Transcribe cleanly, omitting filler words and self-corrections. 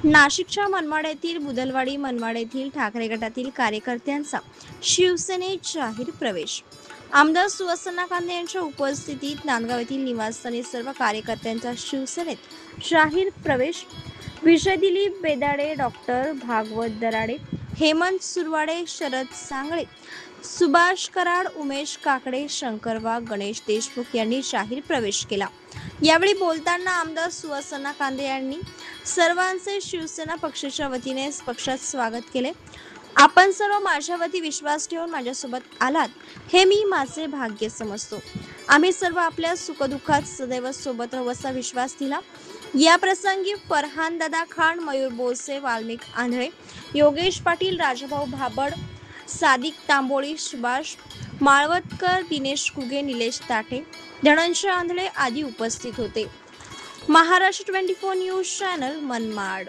नाशिकच्या मनमाड येथील बुदलवाडी मनमाड येथील ठाकरे गटातील कार्यकर्त्यांचा शिवसेनेत जाहीर प्रवेश. आमदार सुहास कांदे यांच्या उपस्थितीत नांदगाव येथील निवासस्थानी सर्व कार्यकर्त्यांचा शिवसेनेत जाहीर प्रवेश. विजय दिलीप बेदाडे, डॉक्टर भागवत दराडे, हेमंत सुरवाडे, शरद सांगळे, सुभाष कराड, उमेश काकडे, शंकर वाघ, गणेश देशमुख यांनी जाहीर प्रवेश केला. यावेळी बोलताना आमदार सुहास कांदे यांनी सर्वांचे शिवसेना पक्षाच्या वतीने पक्षात स्वागत केले. आपण सर्व माझ्यावरती विश्वास ठेवून माझ्यासोबत आलात हे मी माझे भाग्य समजतो. आम्ही सर्व आपल्या सुखदुःखात सदैव सोबत राहू असा विश्वास दिला. या प्रसंगी फरहान दादा खान, मयूर बोलसे, वाल्मिक आंधळे, योगेश पाटील, राजाभाऊ भाबड, सादिक तांबोळी, सुभाष माळवतकर, दिनेश कुगे, निलेश ताटे, धनंजय आंधळे आदी उपस्थित होते. Maharashtra 24 news channel Manmad.